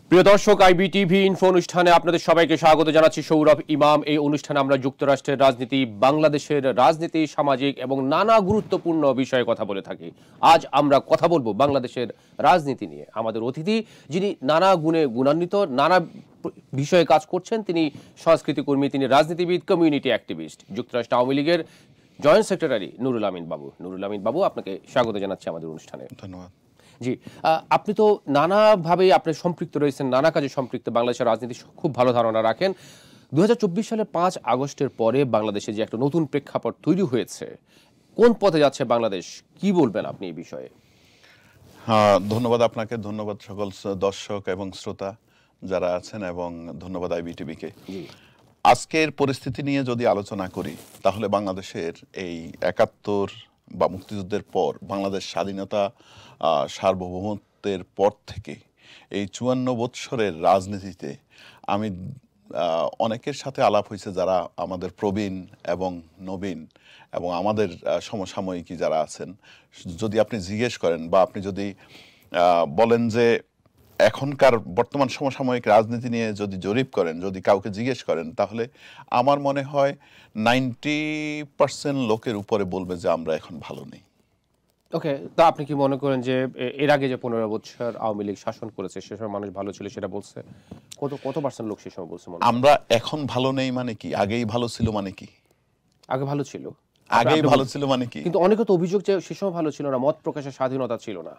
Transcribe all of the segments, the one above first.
প্রিয় দর্শক, IBTV info অনুষ্ঠানে আপনাদের সবাইকে স্বাগত জানাচ্ছি। সৌরভ ইমাম। এই অনুষ্ঠানে আমরা যুক্তরাষ্ট্রের রাজনীতি, বাংলাদেশের রাজনীতি, সামাজিক এবং নানা গুরুত্বপূর্ণ বিষয়ে কথা বলে থাকি। আজ আমরা কথা বলবো বাংলাদেশের রাজনীতি নিয়ে। আমাদের অতিথি, যিনি নানা গুণে গুণান্বিত, নানা বিষয়ে কাজ করছেন, তিনি সংস্কৃতি কর্মী, তিনি রাজনীতিবিদ, কমিউনিটি অ্যাক্টিভিস্ট, যুক্তরাষ্ট্র আওয়ামী লীগের জয়েন্ট সেক্রেটারি নুরুল আমিন বাবু। নুরুল আমিন বাবু, আপনাকে স্বাগত জানাচ্ছি আমাদের অনুষ্ঠানে। ধন্যবাদ। জি, আপনি তো নানাভাবে আপনি সম্পৃক্ত রয়েছেন, নানা কাজে সম্পৃক্ত, বাংলাদেশের রাজনীতি খুব ভালো ধারণা রাখেন। 2024 সালের 5 আগস্টের পরে বাংলাদেশে যে একটা নতুন প্রেক্ষাপট তৈরি হয়েছে, কোন পথে যাচ্ছে বাংলাদেশ, কি বলবেন আপনি এই বিষয়ে? ধন্যবাদ আপনাকে, ধন্যবাদ সকল দর্শক এবং শ্রোতা যারা আছেন, এবং ধন্যবাদ আইবিটিভিকে। আজকের পরিস্থিতি নিয়ে যদি আলোচনা করি, তাহলে বাংলাদেশের এই 71 বা মুক্তিযুদ্ধের পর বাংলাদেশ স্বাধীনতা সার্বভৌমত্বের পর থেকে এই 54 বৎসরের রাজনীতিতে আমি অনেকের সাথে আলাপ হয়েছে, যারা আমাদের প্রবীণ এবং নবীন এবং আমাদের সমসাময়িকী যারা আছেন। যদি আপনি জিজ্ঞেস করেন বা আপনি যদি বলেন যে এখনকার বর্তমান সমসাময়িক রাজনীতি নিয়ে যদি জরিপ করেন, যদি কাউকে জিজ্ঞেস করেন, তাহলে আমার মনে হয় 90% লোকের উপরে বলবে যে আমরা এখন ভালো নেই। ওকে, তা আপনি কি মনে করেন যে এর আগে যে 15 বছর আওয়ামী লীগ শাসন করেছে, সে সময় মানুষ ভালো ছিল, সেটা বলছে? কত পার্সেন্ট লোক সে সময় বলছে? আমরা এখন ভালো নেই মানে কি? আগেই ভালো ছিল মানে কি? আগে ভালো ছিল, আগেই ভালো ছিল মানে কি? কিন্তু অনেকে তো অভিযোগ যে সে সময় ভালো ছিল না, মত প্রকাশের স্বাধীনতা ছিল না।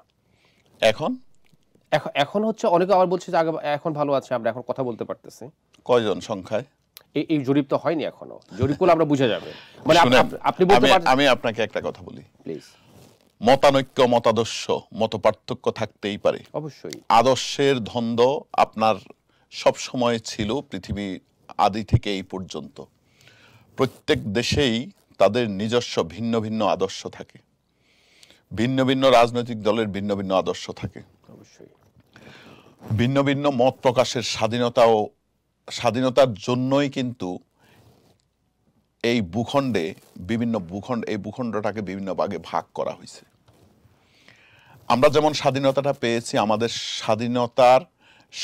এখন হচ্ছে অনেকে আবার বলছে যে আগে এখন ভালো আছে, আমরা এখন কথা বলতে পারতেছি। কয়জন সংখ্যায়? এই জরিপ তো হয়নি এখনো, জরিপ করলে আমরা বুঝে যাবে। মানে আপনি বলতে পারেন। আমি আপনাকে একটা কথা বলি প্লিজ। মতানৈক্য, মতাদর্শ, মতপার্থক্য থাকতেই পারে, অবশ্যই। আদর্শের দ্বন্দ্ব আপনার সব সময় ছিল, পৃথিবী আদি থেকে এই পর্যন্ত। প্রত্যেক দেশেই তাদের নিজস্ব ভিন্ন ভিন্ন আদর্শ থাকে, ভিন্ন ভিন্ন রাজনৈতিক দলের ভিন্ন ভিন্ন আদর্শ থাকে, অবশ্যই। ভিন্ন ভিন্ন মত প্রকাশের স্বাধীনতার জন্যই কিন্তু এই ভূখণ্ডে এই ভূখণ্ডটাকে বিভিন্ন ভাগে ভাগ করা হয়েছে। আমরা যেমন স্বাধীনতাটা পেয়েছি, আমাদের স্বাধীনতার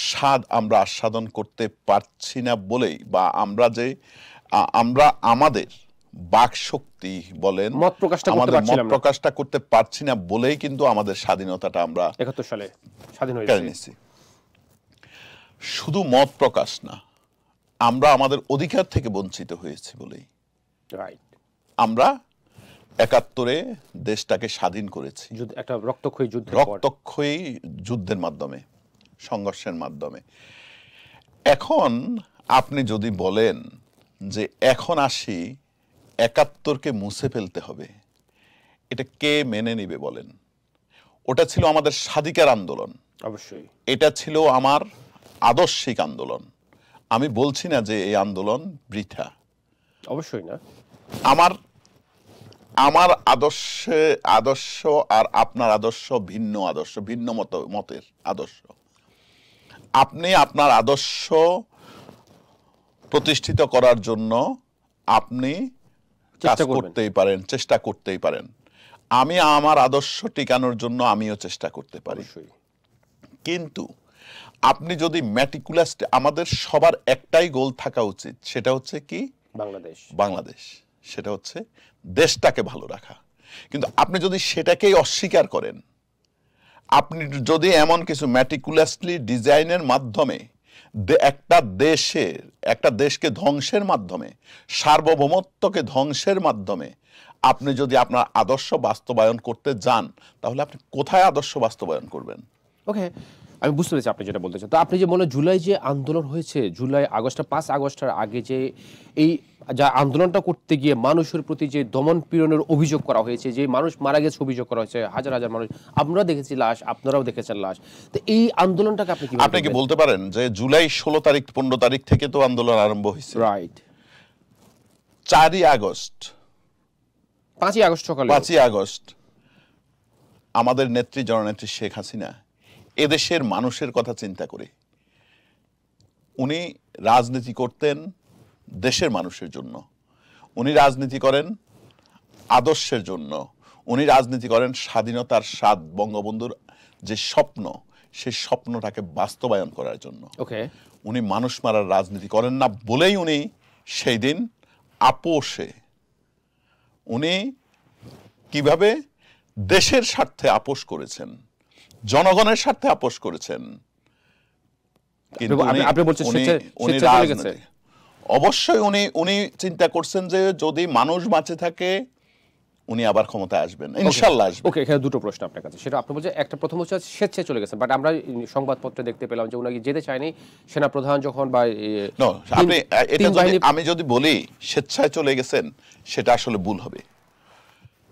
স্বাদ আমরা আস্বাদন করতে পারছি না বলেই, বা আমরা আমাদের বাক শক্তি বলেন, মত প্রকাশটা করতে পারছি না বলেই কিন্তু আমাদের স্বাধীনতাটা আমরা 71 সালে স্বাধীন হয়েছি। শুধু মত প্রকাশ না, আমরা আমাদের অধিকার থেকে বঞ্চিত হয়েছি বলেই আমরা 71-এ দেশটাকে স্বাধীন করেছি, একটা রক্তক্ষয়ী যুদ্ধের মাধ্যমে, সংঘর্ষের মাধ্যমে। এখন আপনি যদি বলেন যে এখন আসি 71-কে মুছে ফেলতে হবে, এটা কে মেনে নিবে বলেন? ওটা ছিল আমাদের স্বাধিকার আন্দোলন, অবশ্যই। এটা ছিল আমার আদর্শিক আন্দোলন। আমি বলছি না যে এই আন্দোলন বৃথা, অবশ্যই না। আমার আদর্শ আর আপনার আদর্শ ভিন্ন, ভিন্ন মতের আদর্শ। আপনি আপনার আদর্শ প্রতিষ্ঠিত করার জন্য আপনি চেষ্টা করতেই পারেন। আমি আমার আদর্শ টিকানোর জন্য আমিও চেষ্টা করতে পারি। কিন্তু আপনি যদি আমাদের সবার একটাই গোল থাকা উচিত, সেটা হচ্ছে কি? বাংলাদেশ। সেটা হচ্ছে দেশটাকে ভালো রাখা। কিন্তু আপনি যদি সেটাকেই অস্বীকার করেন, আপনি যদি এমন কিছু ম্যাটিকুলাসলি ডিজাইনের মাধ্যমে একটা দেশকে ধ্বংসের মাধ্যমে, সার্বভৌমত্বকে ধ্বংসের মাধ্যমে আপনি যদি আপনার আদর্শ বাস্তবায়ন করতে যান, তাহলে আপনি কোথায় আদর্শ বাস্তবায়ন করবেন? ওকে, আমি বুঝতে পেরেছি আপনি যেটা বলতে চান। তো আপনি যে বলেন জুলাই যে আন্দোলন হয়েছে, জুলাই আগস্টটা 5 আগস্টের আগে যে এই যা আন্দোলনটা করতে গিয়ে মানুষের প্রতি যে দমন পীড়নের অভিযোগ করা হয়েছে, যে মানুষ মারা গেছে অভিযোগ করা হয়েছে, হাজার হাজার মানুষ, আমরা দেখেছি লাশ, আপনারাও দেখেছেন লাশ। তো এই আন্দোলনটাকে আপনি কি বলতে পারেন যে জুলাই 16 তারিখ 15 তারিখ থেকে তো আন্দোলন আরম্ভ হয়েছে, রাইট? 5ই আগস্ট আমাদের নেত্রী, জননেত্রী শেখ হাসিনা এদেশের মানুষের কথা চিন্তা করে উনি রাজনীতি করতেন দেশের মানুষের জন্য, উনি রাজনীতি করেন আদর্শের জন্য, উনি রাজনীতি করেন স্বাধীনতার স্বাদ, বঙ্গবন্ধুর যে স্বপ্ন, সেই স্বপ্নটাকে বাস্তবায়ন করার জন্য। ওকে, উনি মানুষ মারার রাজনীতি করেন না বলেই উনি সেই দিন আপোষে উনি কিভাবে দেশের স্বার্থে আপোষ করেছেন, জনগণের স্বার্থে আপোষ করেছেন। কিন্তু আপনি বলছেন উনি রাজনীতি অবশ্যই উনি চিন্তা করছেন যে যদি মানুষ বাঁচে থাকে উনি আবার ক্ষমতায় আসবেন, ইনশাআল্লাহ আসবেন। ওকে, এখানে দুটো প্রশ্ন আপনার কাছে, সেটা আপনি বলছেন একটা, প্রথম হচ্ছে স্বেচ্ছায় চলে গেছেন, বাট আমরা সংবাদপত্রে দেখতে পেলাম যে উনাকে যেতে চায়নি সেনাপ্রধান যখন বা আপনি এটা যদি আমি যদি বলি স্বেচ্ছায় চলে গেছেন সেটা আসলে ভুল হবে।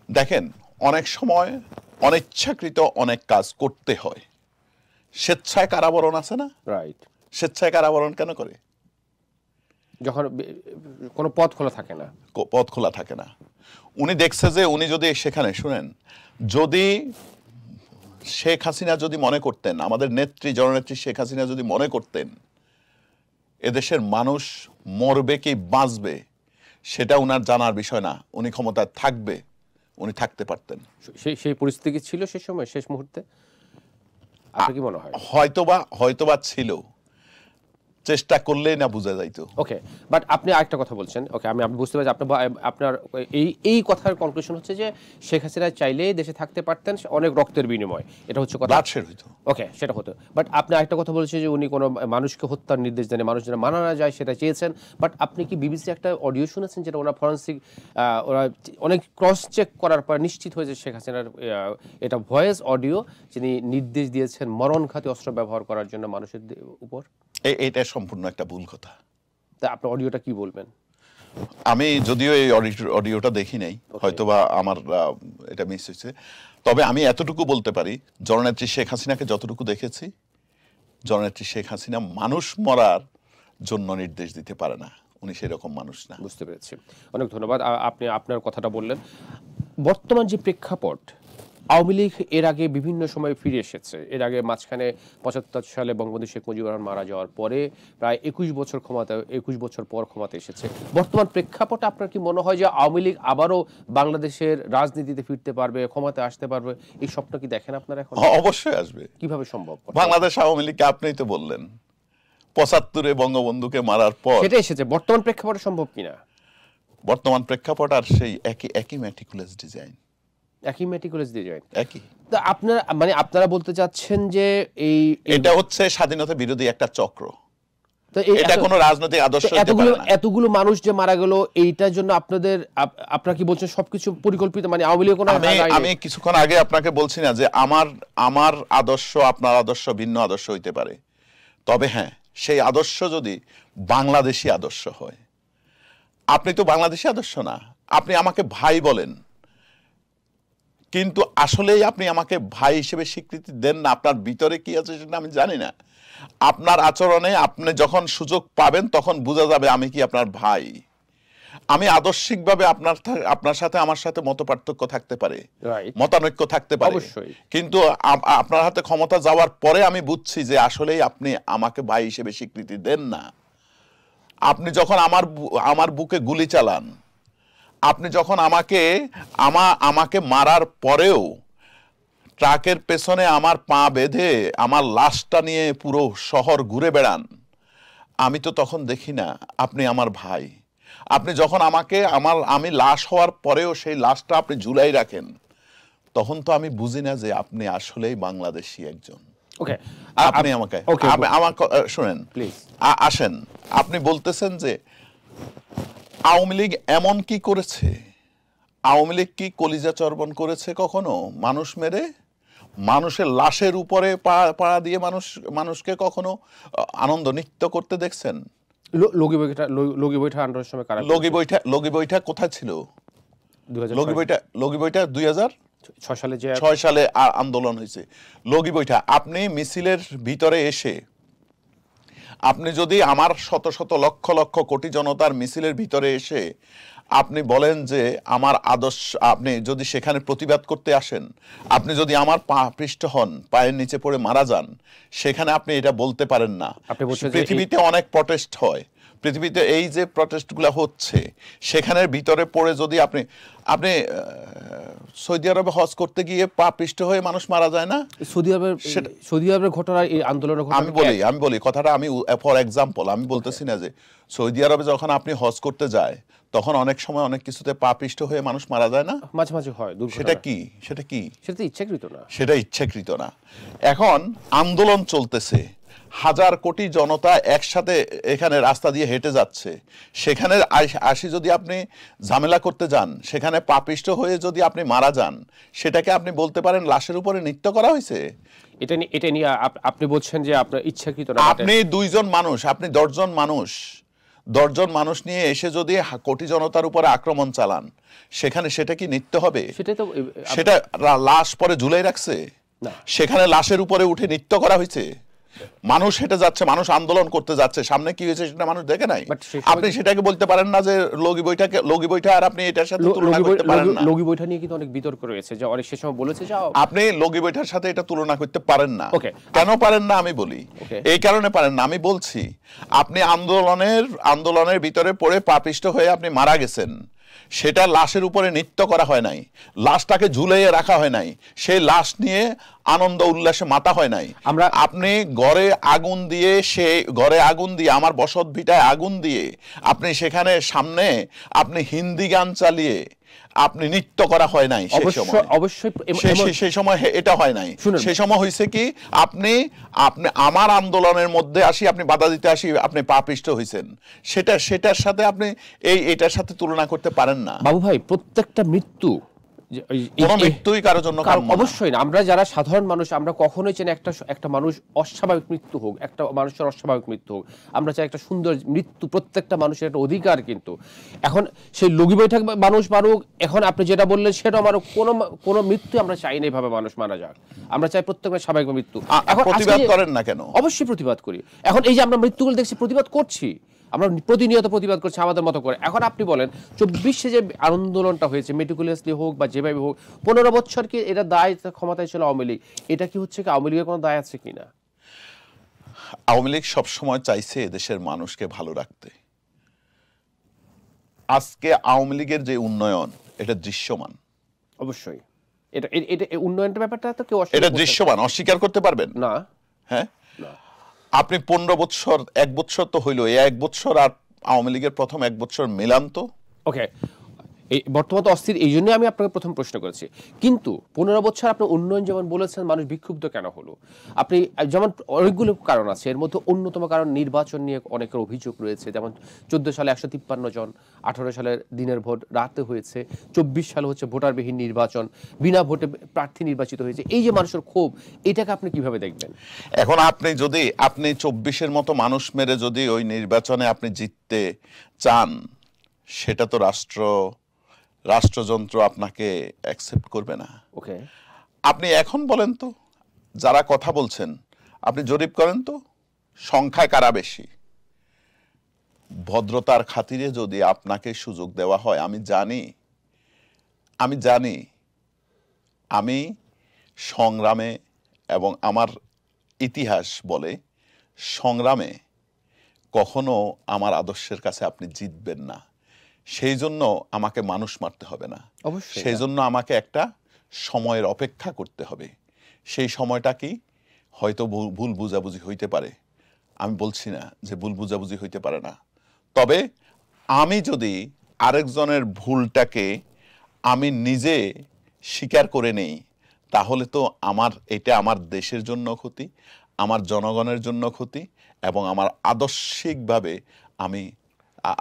দেখেন, অনেক সময় অনিচ্ছাকৃত অনেক কাজ করতে হয়। স্বেচ্ছায় কারাবরণ আছে না? রাইট। স্বেচ্ছায় কারাবরণ কেন করে? যখন কোনো পথ খোলা থাকে না, পথ খোলা থাকে না। উনি দেখছে যে উনি যদি সেখানে, শুনেন, যদি শেখ হাসিনা যদি মনে করতেন, আমাদের নেত্রী জননেত্রী শেখ হাসিনা যদি মনে করতেন এদেশের মানুষ মরবে কি বাঁচবে সেটা উনার জানার বিষয় না, উনি ক্ষমতায় থাকবে, উনি থাকতে পারতেন। সেই পরিস্থিতি ছিল সেই সময়, শেষ মুহূর্তে? আপনার কি মনে হয়? হয়তোবা ছিল, চেষ্টা করলেই না বোঝা যাইতো। ওকে, বাট আপনি আরেকটা কথা বলছেন। ওকে, আমি বুঝতে পারছি আপনার এই কথার কনক্লুশন হচ্ছে যে শেখ হাসিনা চাইলেই দেশে থাকতে পারতেন অনেক রক্তের বিনিময়, এটা হচ্ছে কথা। ব্লাডশেড হইতো। ওকে, সেটা হতো। বাট আপনি আরেকটা কথা বলছেন যে উনি কোনো মানুষকে হত্যার নির্দেশ দেন, মানুষ যেন মানা না যায় সেটা চেয়েছেন। বাট আপনি কি বিবিসি একটা অডিও শুনেছেন যেটা ওরা ফরেন্সিক ওরা অনেক ক্রস চেক করার পর নিশ্চিত হয়েছে শেখ হাসিনার এটা ভয়েস অডিও, যিনি নির্দেশ দিয়েছেন মরণঘাতী অস্ত্র ব্যবহার করার জন্য মানুষের উপর? এটা সম্পূর্ণ একটা ভুল কথা। তা আপনার অডিওটা কি বলবেন? আমি যদিও এই অডিওটা দেখি নাই, হয়তোবা আমার এটা মিস হয়েছে, তবে আমি এতটুকু বলতে পারি, জননেত্রী শেখ হাসিনাকে যতটুকু দেখেছি, জননেত্রী শেখ হাসিনা মানুষ মরার জন্য নির্দেশ দিতে পারে না, উনি সেরকম মানুষ না। বুঝতে পেরেছি, অনেক ধন্যবাদ। আপনি আপনার কথাটা বললেন। বর্তমান যে প্রেক্ষাপট, আওয়ামী লীগ এর আগে বিভিন্ন সময় ফিরে এসেছে। এর আগে মাঝখানে ৭৫ সালে বঙ্গবন্ধু শেখ মুজিবুর রহমান মারা যাওয়ার পরে প্রায় ২১ বছর পর ক্ষমতা এসেছে। বর্তমান প্রেক্ষাপটে আপনার কি মনে হয় যে আওয়ামী লীগ আবারও বাংলাদেশের রাজনীতিতে ফিরতে পারবে, ক্ষমতায় আসতে পারবে? এই স্বপ্ন কি দেখেন আপনারা এখন? অবশ্যই আসবে। কিভাবে সম্ভব? বাংলাদেশ আওয়ামী লীগকে আপনিই তো বললেন ৭৫-এ বঙ্গবন্ধুকে মারার পর সেটা এসেছে, বর্তমান প্রেক্ষাপটে সম্ভব কিনা? বর্তমান প্রেক্ষাপট আর সেই একই ম্যাটিকুলাস ডিজাইন, একই মেটিকুলাস ডিজাইন একই। তো আপনারা মানে আপনারা বলতে চাচ্ছেন যে এটা হচ্ছে স্বাধীনতা বিরোধী একটা চক্র, তো এটা কোনো রাজনৈতিক আদর্শ হতে পারে না। এতগুলো মানুষ যে মারা গেল, এইটার জন্য আপনারা কি বলছেন সবকিছু পরিকল্পিত? মানে আওয়ামী লীগ কোনো, আমি কিছুক্ষণ আগে আপনাকে বলছি না যে আমার আদর্শ আপনার আদর্শ ভিন্ন আদর্শ হইতে পারে, তবে হ্যাঁ, সেই আদর্শ যদি বাংলাদেশী আদর্শ হয়। আপনি তো বাংলাদেশী আদর্শ না, আপনি আমাকে ভাই বলেন, কিন্তু আসলেই আপনি আমাকে ভাই হিসেবে স্বীকৃতি দেন না। আপনার ভিতরে কি আছে সেটা আমি জানি না। আপনার আচরণে আপনি যখন সুযোগ পাবেন তখন বোঝা যাবে আমি কি আপনার ভাই। আমি আদর্শিকভাবে আপনার সাথে আমার সাথে মতপার্থক্য থাকতে পারে, মতানৈক্য থাকতে পারে, কিন্তু আপনার হাতে ক্ষমতা যাওয়ার পরে আমি বুঝছি যে আসলেই আপনি আমাকে ভাই হিসেবে স্বীকৃতি দেন না। আপনি যখন আমার বুকে গুলি চালান, আপনি যখন আমাকে মারার পরেও ট্রাকের পেছনে আমার পা বেঁধে আমার লাশটা নিয়ে পুরো শহর ঘুরে বেড়ান, আমি তো তখন দেখি না আপনি আমার ভাই। আপনি যখন আমি লাশ হওয়ার পরেও সেই লাশটা আপনি ঝুলাই রাখেন, তখন তো আমি বুঝি না যে আপনি আসলেই বাংলাদেশী একজন। ওকে, আপনি আমাকে শুনেন প্লিজ। আসেন, আপনি বলতেছেন যে আওয়ামী লীগ এমন কি করেছে? আওয়ামী লীগ কি কলিজা চর্বণ করেছে কখনো? মানুষ মেরে, মানুষের লাশের উপরে পাড়া দিয়ে মানুষকে কখনো আনন্দ নৃত্য করতে দেখছেন? লগি বৈঠা কোথায় ছিল? লগি বৈঠা 2006 সালে আন্দোলন হয়েছে। লগি বৈঠা, আপনি মিছিলের ভিতরে এসে আপনি যদি আমার শত শত লক্ষ লক্ষ কোটি জনতার মিছিলের ভিতরে এসে আপনি বলেন যে আমার আদর্শ, আপনি যদি সেখানে প্রতিবাদ করতে আসেন, আপনি যদি আমার পা পৃষ্ঠ হন, পায়ের নিচে পড়ে মারা যান, সেখানে আপনি এটা বলতে পারেন না। পৃথিবীতে অনেক প্রটেস্ট হয়, পৃথিবীতে এই যে প্রটেস্টগুলো হচ্ছে সেখানের ভিতরে পড়ে যদি আপনি সৌদি আরবে হজ করতে গিয়ে পা পিষ্ট হয়ে মানুষ মারা যায় না? সৌদি আরবের ঘটনা, এই আন্দোলনের ঘটনা আমি বলি কথাটা, আমি ফর এক্সাম্পল আমি বলতেছি না যে সৌদি আরবে যখন আপনি হজ করতে যায় তখন অনেক সময় অনেক কিছুতে পা পিষ্ট হয়ে মানুষ মারা যায় না? মাঝে মাঝে হয়। সেটা কি? সেটা ইচ্ছাকৃত না। সেটা ইচ্ছাকৃত না। এখন আন্দোলন চলতেছে, হাজার কোটি জনতা একসাথে এখানে রাস্তা দিয়ে হেঁটে যাচ্ছে, সেখানে আসি যদি আপনি ঝামেলা করতে যান, সেখানে পাপিষ্ট হয়ে যদি আপনি মারা যান, সেটাকে আপনি বলতে পারেন লাশের উপরে নৃত্য করা হয়েছে? এটা নিয়ে আপনি বলছেন যে আপনার ইচ্ছাকৃত না। আপনি 2 জন মানুষ, আপনি 10 জন মানুষ, 10 জন মানুষ নিয়ে এসে যদি কোটি জনতার উপরে আক্রমণ চালান, সেখানে সেটা কি নৃত্য হবে? সেটা লাশ পরে ঝুলাই রাখছে? সেখানে লাশের উপরে উঠে নৃত্য করা হয়েছে? মানুষ হেঁটে যাচ্ছে, মানুষ আন্দোলন করতে যাচ্ছে, সামনে কি হয়েছে সেটা মানুষ দেখে নাই? আপনি সেটাকে বলতে পারেন না যে লগি বইটা আর আপনি এটার সাথে তুলনা করতে পারেন না? লগি বইটা নিয়ে কিন্তু অনেক বিতর্ক রয়েছে, যে অনেক সে সময় বলেছে যে আপনি লগি বইটার সাথে এটা তুলনা করতে পারেন না। কেন পারেন না আমি বলি, এই কারণে পারেন না। আমি বলছি আপনি আন্দোলনের ভিতরে পড়ে পাপিষ্ট হয়ে আপনি মারা গেছেন, সেটা লাশের উপরে নৃত্য করা হয় নাই, লাশটাকে ঝুলিয়ে রাখা হয় নাই, সেই লাশ নিয়ে আনন্দ উল্লাসে মাতা হয় নাই। আপনি ঘরে আগুন দিয়ে আমার বসত ভিটায় আগুন দিয়ে আপনি সেখানে সামনে আপনি হিন্দি গান চালিয়ে আপনি নৃত্য করা হয় নাই। সেই সময় এটা হয় নাই। সেই সময় হয়েছে কি, আপনি আমার আন্দোলনের মধ্যে আসি, আপনি বাধা দিতে আসি, আপনি পাপিষ্ট হয়েছেন। সেটার সাথে আপনি এটার সাথে তুলনা করতে পারেন না। বাবু ভাই, প্রত্যেকটা মৃত্যুই কারোর জন্য অবশ্যই না। আমরা যারা সাধারণ মানুষ, আমরা কখনোই চাই না একটা মানুষ অস্বাভাবিক মৃত্যু হোক, একটা মানুষের অস্বাভাবিক মৃত্যু হোক। আমরা চাই একটা সুন্দর মৃত্যু, প্রত্যেকটা মানুষের একটা অধিকার। কিন্তু এখন সেই লগি বৈঠক মানুষ মারুক, এখন আপনি যেটা বললেন সেটা মারুক, কোনো মৃত্যু আমরা চাই না এইভাবে মানুষ মারা যাক। আমরা চাই প্রত্যেকের স্বাভাবিক মৃত্যু। এখন প্রতিবাদ করেন না কেন? অবশ্যই প্রতিবাদ করি। এখন এই যে আমরা মৃত্যুগুলো দেখছি, প্রতিবাদ করছি, আমরা প্রতিনিয়ত প্রতিবাদ করছি আমাদের মতো করে। এখন আপনি বলেন 24-এ যে আন্দোলনটা হয়েছে, মেটিকুলাসলি হোক বা যেভাবে হোক, 15 বছর কি এটা দায়, ক্ষমতায় ছিল আওয়ামী লীগ, এটা কি হচ্ছে কি আওয়ামী লীগের কোনো দায় আছে কিনা? আওয়ামী লীগ সবসময় চাইছে দেশের মানুষকে ভালো রাখতে। আজকে আওয়ামী লীগের যে উন্নয়ন, এটা দৃশ্যমান। অবশ্যই এটা উন্নয়নের ব্যাপারটা তো কেউ এটা দৃশ্যমান, অস্বীকার করতে পারবেন না? হ্যাঁ, আপনি 15 বছর, 1 বছর তো হইলো, এই 1 বছর আর আওয়ামী লীগের প্রথম 1 বছর মিলান তো। ওকে, এই বর্তমান অস্থির, এই জন্য আমি আপনাকে প্রথম প্রশ্ন করেছি। কিন্তু 15 বছর আপনি উন্নয়ন যেমন বলেছেন, মানুষ বিক্ষুব্ধ কেন হলো? আপনি যেমন অনেকগুলো কারণ আছে, এর মধ্যে অন্যতম কারণ নির্বাচন নিয়ে অনেকের অভিযোগ রয়েছে। যেমন 14 সালে 153 জন, 18 সালের দিনের ভোট রাতে হয়েছে, 24 সালে হচ্ছে ভোটারবিহীন নির্বাচন, বিনা ভোটে প্রার্থী নির্বাচিত হয়েছে। এই যে মানুষের ক্ষোভ, এটাকে আপনি কিভাবে দেখবেন? এখন আপনি 24-এর মতো মানুষ মেরে যদি ওই নির্বাচনে আপনি জিততে চান, সেটা তো রাষ্ট্রযন্ত্র আপনাকে অ্যাকসেপ্ট করবে না। ওকে, আপনি এখন বলেন তো, যারা কথা বলছেন, আপনি জরিপ করেন তো, সংখ্যায় কারা বেশি? ভদ্রতার খাতিরে যদি আপনাকে সুযোগ দেওয়া হয়, আমি জানি আমি সংগ্রামে, এবং আমার ইতিহাস বলে সংগ্রামে কখনো আমার আদর্শের কাছে আপনি জিতবেন না। সেই জন্য আমাকে মানুষ মারতে হবে না, সেই জন্য আমাকে একটা সময়ের অপেক্ষা করতে হবে। সেই সময়টা কি, হয়তো ভুল বুঝাবুঝি হইতে পারে, আমি বলছি না যে ভুল বুঝাবুঝি হইতে পারে না। তবে আমি যদি আরেকজনের ভুলটাকে আমি নিজে স্বীকার করে নেই, তাহলে তো এটা আমার দেশের জন্য ক্ষতি, আমার জনগণের জন্য ক্ষতি, এবং আমার আদর্শিকভাবে আমি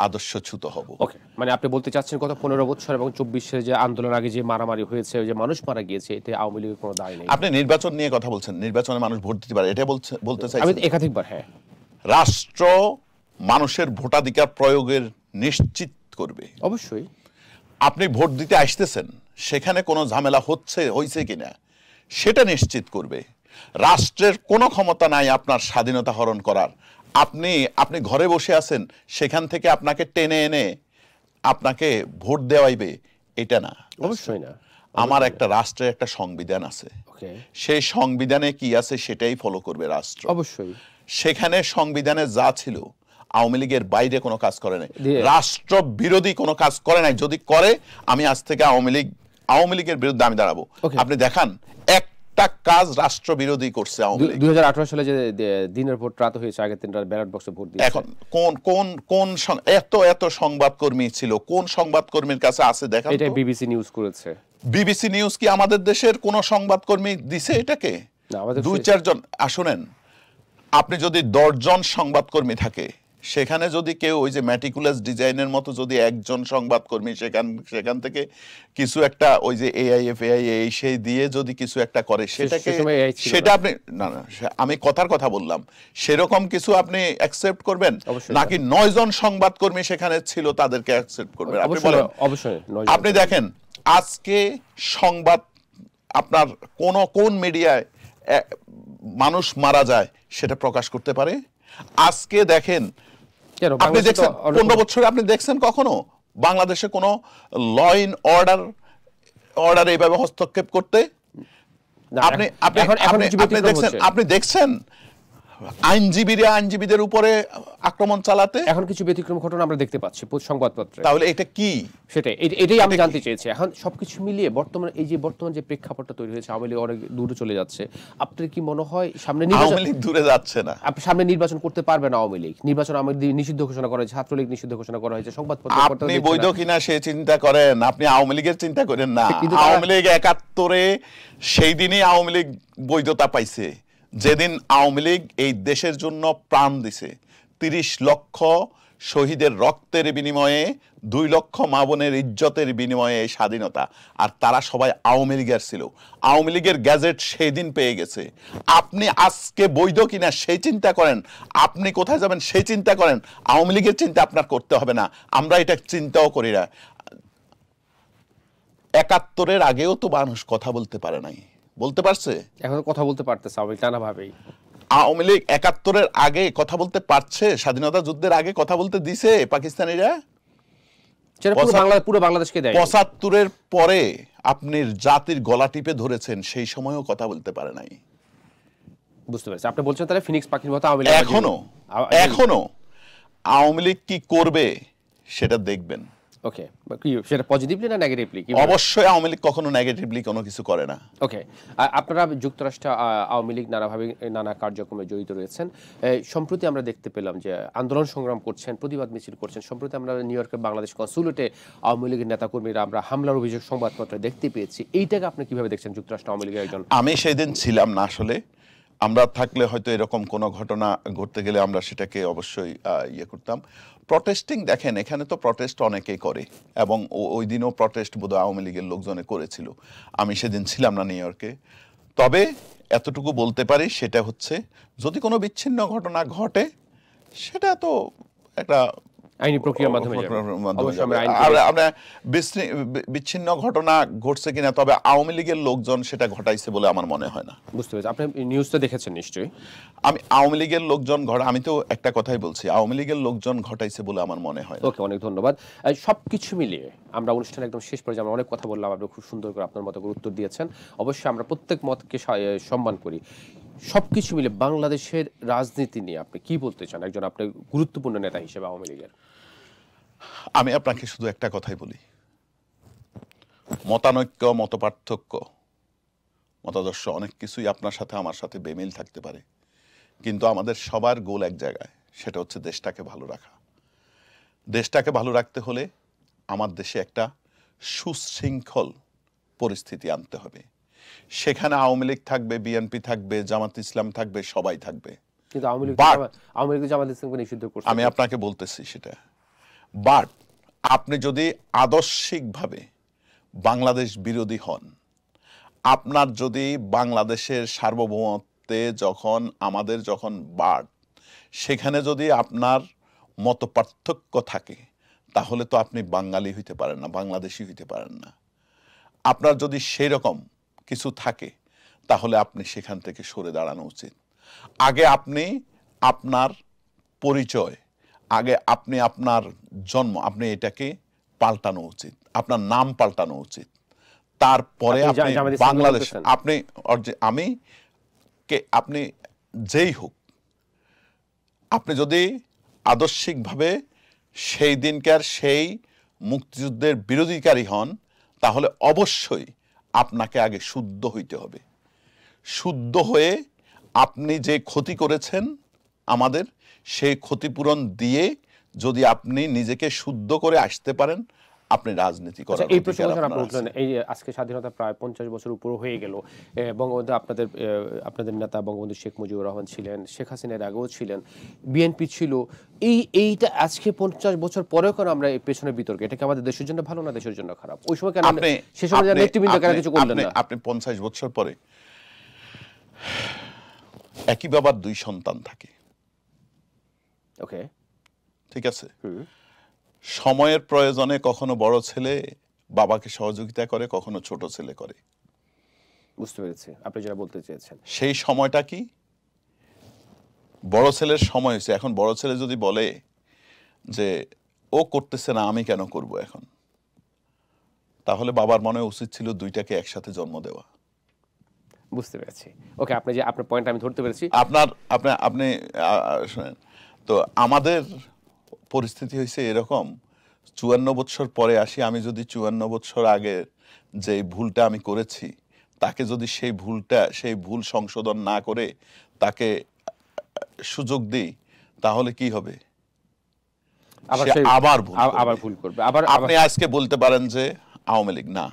আদর্শচ্যুত হব। ওকে, মানে আপনি বলতে চাচ্ছেন গত 15 বছর এবং 24-এর যে আন্দোলন আগে যে মারামারি হয়েছে, যে মানুষ মারা গিয়েছে, এতে আওয়ামী লীগের কোনো দায় নেই। আপনি নির্বাচন নিয়ে কথা বলছেন, নির্বাচনে মানুষ ভোট দিতে পারে, এটা বলতে চাইছেন? আমি একাধিকবার, হ্যাঁ, রাষ্ট্র মানুষের ভোটাধিকার প্রয়োগের নিশ্চিত করবে। অবশ্যই আপনি ভোট দিতে আসতেছেন, সেখানে কোনো ঝামেলা হয়েছে কিনা সেটা নিশ্চিত করবে। রাষ্ট্রের কোনো ক্ষমতা নাই আপনার স্বাধীনতা হরণ করার। আপনি ঘরে বসে আছেন, সেখান থেকে আপনাকে টেনে এনে আপনাকে ভোট দেওয়াইবে, এটা না, অবশ্যই না। আমার একটা রাষ্ট্রের একটা সংবিধান আছে, সেই সংবিধানে কি আছে সেটাই ফলো করবে রাষ্ট্র। অবশ্যই সেখানে সংবিধানে যা ছিল আওয়ামী লীগের বাইরে কোনো কাজ করে নাই, রাষ্ট্র বিরোধী কোনো কাজ করে নাই। যদি করে আমি আজ থেকে আওয়ামী লীগের বিরুদ্ধে আমি দাঁড়াবো। আপনি দেখান একটা কাজ রাষ্ট্র বিরোধী করছে আওয়ামী লীগ। 2018 সালে যে দিনের ভোট রাত হয়েছে, আগের দিন রাত ব্যালট বক্সে ভোট দিয়েছে। এখন কোন এত সংবাদকর্মী ছিল, কোন সংবাদকর্মীর কাছে আছে দেখান। এটা বিবিসি নিউজ করেছে। বিবিসি নিউজ কি আমাদের দেশের কোন সংবাদকর্মী দিছে এটাকে? 2-4 জন। শুনেন, আপনি যদি 10 জন সংবাদকর্মী থাকে, সেখানে যদি কেউ ওই যে ম্যাটিকুলাস ডিজাইনের মতো যদি একজন সংবাদকর্মী সেখান থেকে কিছু একটা ওই যে এআই সেই দিয়ে যদি কিছু একটা করে, সেটা আপনি না আমি কথা বললাম, সেরকম কিছু আপনি অ্যাকসেপ্ট করবেন নাকি 9 জন সংবাদকর্মী সেখানে ছিল তাদেরকে অ্যাকসেপ্ট করবেন? আপনি বলেন। অবশ্যই। আপনি দেখেন আজকে সংবাদ আপনার কোন মিডিয়ায় মানুষ মারা যায় সেটা প্রকাশ করতে পারে? আজকে দেখেন, আপনি দেখছেন 15 বছরে আপনি দেখছেন কখনো বাংলাদেশে কোনো ল ইন অর্ডার এইভাবে হস্তক্ষেপ করতে? আপনি দেখছেন আইনজীবীদের উপরে আক্রমণ চালাতে? এখন কিছু ব্যতিক্রম ঘটনা আমরা দেখতে পাচ্ছি সংবাদপত্রে। তাহলে এটা কি? এটাই আমি জানতে চেয়েছি। এখন সবকিছু মিলিয়ে বর্তমান যে প্রেক্ষাপটটা তৈরি হয়েছে, আওয়ামী লীগ অনেক দূরে চলে যাচ্ছে। আপনার কি মনে হয় সামনে আওয়ামী লীগ দূরে যাচ্ছে না? সামনে নির্বাচন করতে পারবে না আওয়ামী লীগ? নির্বাচন নিষিদ্ধ ঘোষণা করা হয়েছে, ছাত্রলীগ নিষিদ্ধ ঘোষণা করা হয়েছে, সংবাদপত্র আপনি বৈধ কিনা সে চিন্তা করেন, আপনি আওয়ামী লীগের চিন্তা করেন না। আওয়ামী লীগ 71-এ সেই দিনই আওয়ামী লীগ বৈধতা পাইছে, যেদিন আওয়ামী লীগ এই দেশের জন্য প্রাণ দিছে। 30 লক্ষ শহীদের রক্তের বিনিময়ে, 2 লক্ষ মা বোনের ইজ্জতের বিনিময়ে এই স্বাধীনতা। আর তারা সবাই আওয়ামী লীগের ছিল। আওয়ামী লীগের গ্যাজেট সেই দিন পেয়ে গেছে। আপনি আজকে বৈধ কিনা সেই চিন্তা করেন, আপনি কোথায় যাবেন সেই চিন্তা করেন। আওয়ামী লীগের চিন্তা আপনার করতে হবে না, আমরা এটা চিন্তাও করি না। 71-এর আগেও তো মানুষ কথা বলতে পারে নাই, বলতে পারছে? এখন কথা বলতে পারতেছে আওয়ামী লীগ নানাভাবেই। আওয়ামী লীগ 71-এর আগে কথা বলতে পারছে, স্বাধীনতা যুদ্ধের আগে কথা বলতে দিছে পাকিস্তানিরা? পুরো বাংলাদেশকে দেয়। 75-এর পরে আপনি জাতির গলা টিপে ধরেছেন, সেই সময়ও কথা বলতে পারে নাই। বুঝতে পারছি। আপনি বলছেন তাহলে ফিনিক্স পাখির মতো আওয়ামী লীগ এখনো আওয়ামী লীগ কি করবে সেটা দেখবেন। ওকে, কি সেটা পজিটিভলি না নেগেটিভলি? অবশ্যই আওয়ামী লীগ কখনো নেগেটিভলি কোনো কিছু করে না। ওকে, আপনারা যুক্তরাষ্ট্রে আওয়ামী লীগ নানাভাবে নানা কার্যক্রমে জড়িত রয়েছেন। সম্প্রতি আমরা দেখতে পেলাম যে আন্দোলন সংগ্রাম করছেন, প্রতিবাদ মিছিল করছেন। সম্প্রতি আমরা নিউ ইয়র্কের বাংলাদেশ কনসুলেটে আওয়ামী লীগের নেতাকর্মীরা আমরা হামলার অভিযোগ সংবাদপত্রে দেখতে পেয়েছি। এইটাকে আপনি কিভাবে দেখছেন যুক্তরাষ্ট্র আওয়ামী লীগের একজন? আমি সেদিন ছিলাম না আসলে। আমরা থাকলে হয়তো এরকম কোনো ঘটনা ঘটতে গেলে আমরা সেটাকে অবশ্যই ইয়ে করতাম। প্রটেস্টিং দেখেন, এখানে তো প্রটেস্ট অনেকেই করে, এবং ওই দিনও প্রটেস্ট বোধহয় আওয়ামী লীগের লোকজনে করেছিল। আমি সেদিন ছিলাম না নিউ ইয়র্কে। তবে এতটুকু বলতে পারি, সেটা হচ্ছে যদি কোনো বিচ্ছিন্ন ঘটনা ঘটে, সেটা তো একটা আইনি প্রক্রিয়ার মাধ্যমে বিচ্ছিন্ন ঘটনা ঘটছে কিনা, তবে আওয়ামী লীগের লোকজন সেটা ঘটাইছে বলে আমার মনে হয় না। বুঝতে পেরেছি। আপনি নিউজটা দেখেছেন নিশ্চয়ই। আমি আওয়ামী লীগের লোকজন আমি তো একটা কথাই বলছি, আওয়ামী লীগের লোকজন ঘটাইছে বলে আমার মনে হয়। ওকে, অনেক ধন্যবাদ। সবকিছু মিলিয়ে আমরা অনুষ্ঠান একদম শেষ পর্যায়ে আমরা অনেক কথা বললাম, আপনি খুব সুন্দর করে আপনার মতো করে উত্তর দিয়েছেন। অবশ্যই আমরা প্রত্যেক মতকে সম্মান করি। সবকিছু মিলে বাংলাদেশের রাজনীতি নিয়ে আপনি কি বলতে চান একজন আপনি গুরুত্বপূর্ণ নেতা হিসেবে আওয়ামী লীগের? আমি আপনাকে শুধু একটা কথাই বলি, মতানৈক্য, মতপার্থক্য, মতাদর্শ অনেক কিছুই আপনার সাথে আমার সাথে বেমিল থাকতে পারে, কিন্তু আমাদের সবার গোল এক জায়গায়, সেটা হচ্ছে দেশটাকে ভালো রাখা। দেশটাকে ভালো রাখতে হলে আমার দেশে একটা সুশৃঙ্খল পরিস্থিতি আনতে হবে। সেখানে আওয়ামী লীগ থাকবে, বিএনপি থাকবে, জামাত ইসলাম থাকবে, সবাই থাকবে। কিন্তু আওয়ামী লীগ জামাত ইসলামকে নিষিদ্ধ করছে। আমি আপনাকে বলতেছি সেটা, বাট আপনি যদি আদর্শিকভাবে বাংলাদেশ বিরোধী হন, আপনার যদি বাংলাদেশের সার্বভৌমত্বে আমাদের যখন বাদ, সেখানে যদি আপনার মত পার্থক্য থাকে, তাহলে তো আপনি বাঙালি হইতে পারেন না, বাংলাদেশি হইতে পারেন না। আপনার যদি সেই রকম কিছু থাকে, তাহলে আপনি সেখান থেকে সরে দাঁড়ানো উচিত। আগে আপনি আপনার পরিচয়, আগে আপনি আপনার জন্ম, আপনি এটাকে পাল্টানো উচিত, আপনার নাম পাল্টানো উচিত। তারপরে আপনি বাংলাদেশ, আপনি যেই হোক, আপনি যদি আদর্শিকভাবে সেই দিনকার সেই মুক্তিযুদ্ধের বিরোধীকারী হন, তাহলে অবশ্যই আপনাকে আগে শুদ্ধ হইতে হবে। শুদ্ধ হয়ে আপনি যে ক্ষতি করেছেন আমাদের, সেই ক্ষতিপূরণ দিয়ে যদি আপনি নিজেকে শুদ্ধ করে আসতে পারেন, আপনি রাজনীতি করার এই প্রশ্ন অধিকার আপনি আপনার উঠলেন, আছে। এই যে আজকে স্বাধীনতা প্রায় 50 বছর উপর হয়ে গেল, বঙ্গবন্ধু আপনাদের নেতা বঙ্গবন্ধু শেখ মুজিবুর রহমান ছিলেন, শেখ হাসিনার আগেও ছিলেন, বিএনপি ছিল, এইটা আজকে 50 বছর পরেও কেন আমরা এই পেছনে বিতর্ক? এটা কি আমাদের দেশের জন্য ভালো না দেশের জন্য খারাপ? ওই সময় কেন সে সময় নেতৃবৃন্দ কেন কিছু করলেন না? আপনি 50 বছর পরে, একই বাবার 2 সন্তান থাকে, ওকে, ঠিক আছে? সময়ের প্রয়োজনে কখনো বড় ছেলে বাবাকে সহযোগিতা করে, কখনো ছোট ছেলে করে। বুঝতে পেরেছি আপনি যেটা বলতে চেয়েছেন। সেই সময়টা কি বড় ছেলের সময় হয়েছে। এখন বড় ছেলে যদি বলে যে ও করতেছে না, আমি কেন করব এখন, তাহলে বাবার মনে উচিত ছিল দুইটাকে একসাথে জন্ম দেওয়া। বুঝতে পেরেছি। ওকে, আপনি যে আপনার পয়েন্ট আমি ধরতে পেরেছি। আপনি শুনেন তো, আমাদের পরিস্থিতি হয়েছে এরকম, 54 বছর পরে আসি, আমি যদি 54 বছর আগে যে ভুলটা আমি করেছি, তাকে যদি সেই ভুল সংশোধন না করে তাকে সুযোগ দিই, তাহলে কি হবে? আবার ভুল করবে। আপনি আজকে বলতে পারেন যে আওয়ামী লীগ না,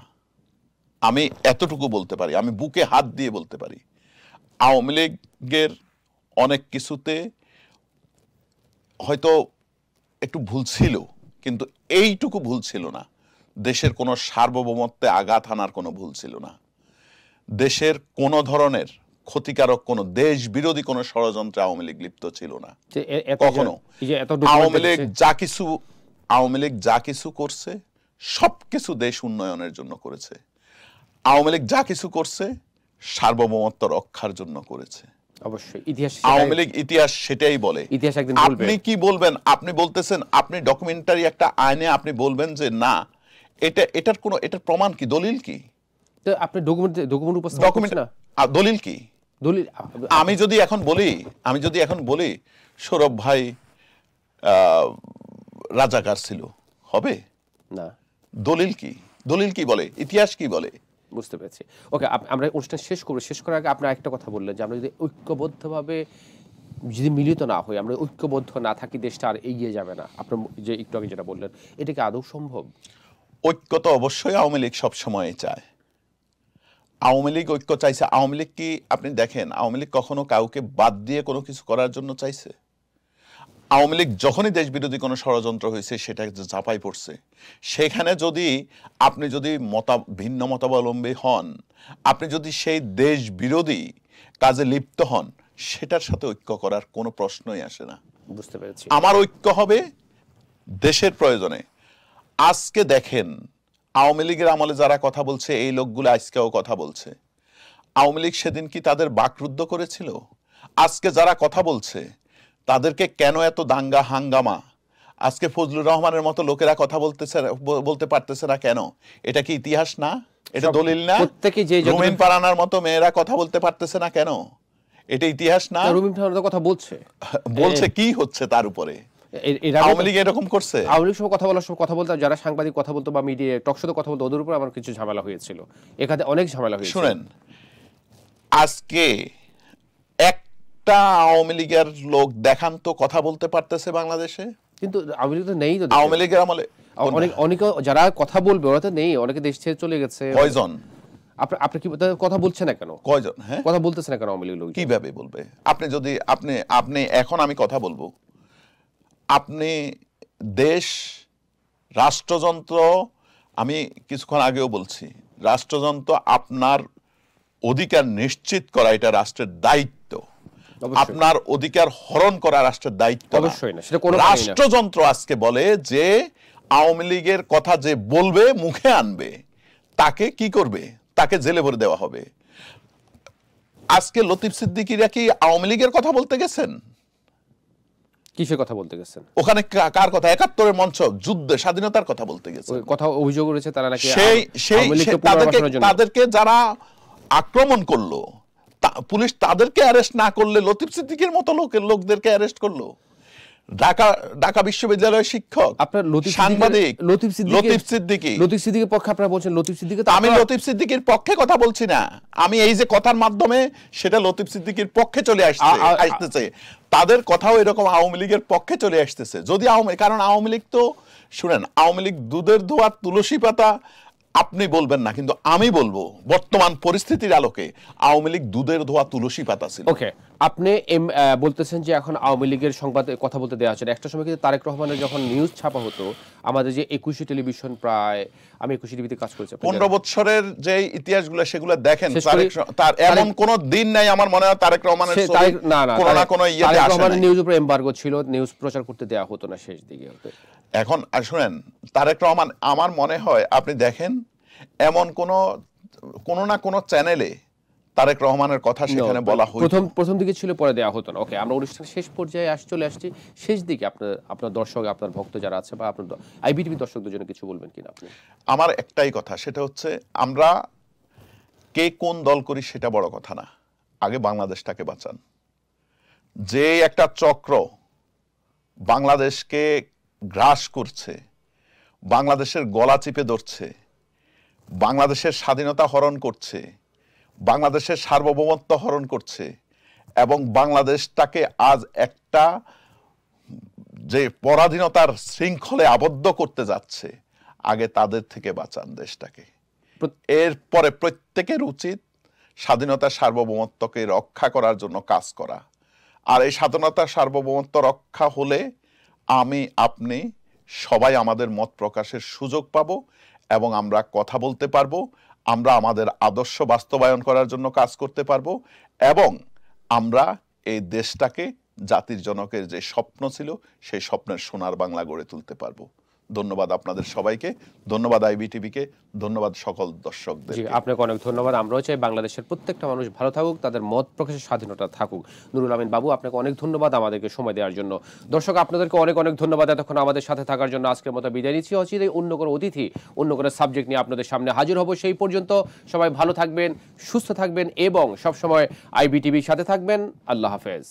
আমি এতটুকু বলতে পারি, আমি বুকে হাত দিয়ে বলতে পারি, আওয়ামী লীগের অনেক কিছুতে হয়তো একটু ভুল ছিল, কিন্তু এইটুকু ভুল ছিল না। দেশের কোনো সার্বভৌমত্বে আঘাত হানার কোনো ভুল ছিল না। দেশের কোনো ধরনের ক্ষতিকারক কোনো দেশ বিরোধী কোনো ষড়যন্ত্রে আওয়ামী লীগ লিপ্ত ছিল না কখনো। আওয়ামী লীগ যা কিছু করছে সবকিছু দেশ উন্নয়নের জন্য করেছে। আওয়ামী লীগ যা কিছু করছে সার্বভৌমত্ব রক্ষার জন্য করেছে। অবশ্যই ইতিহাস, আওয়ামী লীগ ইতিহাস সেটাই বলে। ইতিহাস একদিন বলবে। আপনি কি বলবেন? আপনি বলতেছেন, আপনি ডকুমেন্টারি একটা আইনে আপনি বলবেন যে না, এটার প্রমাণ কি, দলিল কি? তো আপনি ডকুমেন্ট উপস্থাপন করছেন না, দলিল কি? দলিল আমি যদি এখন বলি সৌরভ ভাই রাজাকার ছিল, হবে না? দলিল কি? দলিল কি বলে? ইতিহাস কি বলে? বুঝতে পেরেছি। ওকে, আমরা অনুষ্ঠান শেষ করব। শেষ করার আগে আপনার একটা কথা বললেন যে আমরা যদি ঐক্যবদ্ধভাবে যদি মিলিত না হই, আমরা ঐক্যবদ্ধ না থাকি, দেশটা আর এগিয়ে যাবে না। আপনার যে একটু আগে যেটা বললেন, এটা কি আদৌ সম্ভব? ঐক্য তো অবশ্যই আওয়ামী লীগ সবসময় চায়। আওয়ামী লীগ ঐক্য চাইছে। আওয়ামী লীগ কি আপনি দেখেন, আওয়ামী লীগ কখনো কাউকে বাদ দিয়ে কোনো কিছু করার জন্য চাইছে? আওয়ামী লীগ যখনই দেশ বিরোধী কোনো ষড়যন্ত্র হয়েছে সেটা ঝাঁপাই পড়ছে। সেখানে আপনি যদি ভিন্ন মতাবলম্বী হন, আপনি যদি সেই দেশ বিরোধী কাজে লিপ্ত হন, সেটার সাথে ঐক্য করার কোনো প্রশ্নই আসে না। বুঝতে পেরেছি। আমার ঐক্য হবে দেশের প্রয়োজনে। আজকে দেখেন, আওয়ামী লীগের আমলে যারা কথা বলছে, এই লোকগুলো আজকেও কথা বলছে। আওয়ামী লীগ সেদিন কি তাদের বাকরুদ্ধ করেছিল? আজকে যারা কথা বলছে তাদেরকে কেন এত দাঙ্গা হাঙ্গামা? আজকে ফজলুর রহমানের মতো লোকেরা কথা বলতে পারতেছে না কেন? এটা কি ইতিহাস না? এটা দলিল না? রুমিন পারানার মতো মেয়েরা কথা বলতে পারতেছে না কেন? এটা ইতিহাস না? রুমিন পারানার কথা বলছে কি হচ্ছে তার উপরে? আওয়ামী লীগ এরকম করছে? আওয়ামী লীগ সময় কথা বলতে যারা সাংবাদিক কথা বলতো বা মিডিয়া টকশোতে কথা বলতো, ওদের উপর আমার কিছু ঝামেলা হয়েছিল। এখানে অনেক ঝামেলা হয়েছিল। শুনেন, আজকে একটা আওয়ামী লীগের লোক দেখান তো কথা বলতে পারতেছে বাংলাদেশে? কিন্তু আওয়ামী লীগ তো নেই। তো আওয়ামী লীগের আমলে অনেকে যারা কথা বলবে ওরা তো নেই, অনেকে দেশ ছেড়ে চলে গেছে। কয়জন? আপনি কি কথা বলছেন না কেন? কয়জন? হ্যাঁ, কথা বলতেছেন না কেন আওয়ামী লীগ লোক? কিভাবে বলবে? আপনি এখন আমি কথা বলবো, আপনি দেশ রাষ্ট্রযন্ত্র, আমি কিছুক্ষণ আগেও বলছি, রাষ্ট্রযন্ত্র আপনার অধিকার নিশ্চিত করা এটা রাষ্ট্রের দায়িত্ব। আপনার অধিকার হরণ করা রাষ্ট্রের দায়িত্ব অবশ্যই না। সেটা কোনো রাষ্ট্রযন্ত্র আজকে বলে যে আওয়ামী লীগের কথা যে বলবে, মুখে আনবে, তাকে কি করবে? তাকে জেলে ভরে দেওয়া হবে। আজকে লতিফ সিদ্দিকীরা কি আওয়ামী লীগের কথা বলতে গেছেন? কিসের কথা বলতে গেছেন? ওখানে কার কথা? 71-এর মঞ্চ, যুদ্ধ, স্বাধীনতার কথা বলতে গেছে। কথা অভিযোগ করেছে তারা নাকি তাদেরকে যারা আক্রমণ করলো, পুলিশ তাদেরকে অ্যারেস্ট না করলে লতিফ সিদ্দিকীর মতো লোকদেরকে অ্যারেস্ট করলো। ঢাকা বিশ্ববিদ্যালয়ের শিক্ষক, আপনার সাংবাদিক লতিফ সিদ্দিকীর পক্ষে আপনারা বলছেন, লতিফ সিদ্দিকী তো আমি লতিফ সিদ্দিকীর পক্ষে কথা বলছি না, আমি এই যে কথার মাধ্যমে সেটা লতিফ সিদ্দিকীর পক্ষে চলে আসতেছে, তাদের কথাও এরকম আওয়ামী লীগের পক্ষে চলে আসতেছে। যদি কারণ আওয়ামী লীগ তো শুনেন, আওয়ামী লীগ দুধের ধোয়া তুলসী পাতা আপনি বলবেন না, কিন্তু আমি বলবো বর্তমান পরিস্থিতির আলোকে আওয়ামী লীগ দুধের ধোয়া তুলসী পাতা ছিল। ওকে, আপনি বলতেছেন যে এখন আওয়ামী লীগের সংবাদে কথা বলতে দেওয়া হচ্ছে। একটা সময় কিন্তু তারেক রহমানের যখন নিউজ ছাপা হতো, আমাদের যে 21 টেলিভিশন, প্রায় আমি 21 টিভিতে কাজ করেছি, 15 বছরের যে ইতিহাসগুলো সেগুলো দেখেন, তার এমন কোন দিন নাই আমার মনে হয় তারেক রহমানের কোনো না কোনো ইয়েতে আসে না। নিউজ উপর এমবার্গো ছিল, নিউজ প্রচার করতে দেওয়া হতো না শেষ দিকে। এখন শুনেন, তারেক রহমান আমার মনে হয় আপনি দেখেন এমন কোন না কোন চ্যানেলে তারেক রহমানের কথা সেখানে বলা হতো, প্রথম দিকে ছিল, পরে দেওয়া হতো না। ওকে, আমরা অনুষ্ঠানের শেষ পর্যায়ে চলে আসছি। শেষ দিকে আপনার দর্শক, আপনার ভক্ত যারা আছে বা আপনার আইবিটিভি দর্শকদের জন্য কিছু বলবেন কিনা আপনি? আমার একটাই কথা, সেটা হচ্ছে আমরা কে কোন দল করি সেটা বড় কথা না, আগে বাংলাদেশটাকে বাঁচান। যে একটা চক্র বাংলাদেশকে গ্রাস করছে, বাংলাদেশের গলা চিপে ধরছে, বাংলাদেশের স্বাধীনতা হরণ করছে, বাংলাদেশের সার্বভৌমত্ব হরণ করছে এবং বাংলাদেশটাকে আজ একটা যে পরাধীনতার শৃঙ্খলে আবদ্ধ করতে যাচ্ছে, আগে তাদের থেকে বাঁচান দেশটাকে। এরপরে প্রত্যেকের উচিত স্বাধীনতা সার্বভৌমত্বকে রক্ষা করার জন্য কাজ করা। আর এই স্বাধীনতা সার্বভৌমত্ব রক্ষা হলে আমি, আপনি সবাই আমাদের মত প্রকাশের সুযোগ পাবো এবং আমরা কথা বলতে পারবো, আমরা আমাদের আদর্শ বাস্তবায়ন করার জন্য কাজ করতে পারবো এবং আমরা এই দেশটাকে জাতির জনকের যে স্বপ্ন ছিল সেই স্বপ্নের সোনার বাংলা গড়ে তুলতে পারবো। ধন্যবাদ আপনাদের সবাইকে, ধন্যবাদ আইবিটিভিকে, ধন্যবাদ সকল দর্শকদের। আপনাকে অনেক ধন্যবাদ। আমরাও চাই বাংলাদেশের প্রত্যেকটা মানুষ ভালো থাকুক, তাদের মত প্রকাশের স্বাধীনতা থাকুক। নুরুল আমিন বাবু, আপনাকে অনেক ধন্যবাদ আমাদেরকে সময় দেওয়ার জন্য। দর্শক, আপনাদেরকে অনেক ধন্যবাদ এতক্ষণ আমাদের সাথে থাকার জন্য। আজকের মতো বিদায় নিচ্ছি। অচিরেই অন্য কোনো অতিথি, অন্য কোনো সাবজেক্ট নিয়ে আপনাদের সামনে হাজির হব। সেই পর্যন্ত সবাই ভালো থাকবেন, সুস্থ থাকবেন এবং সবসময় আইবিটিভির সাথে থাকবেন। আল্লাহ হাফেজ।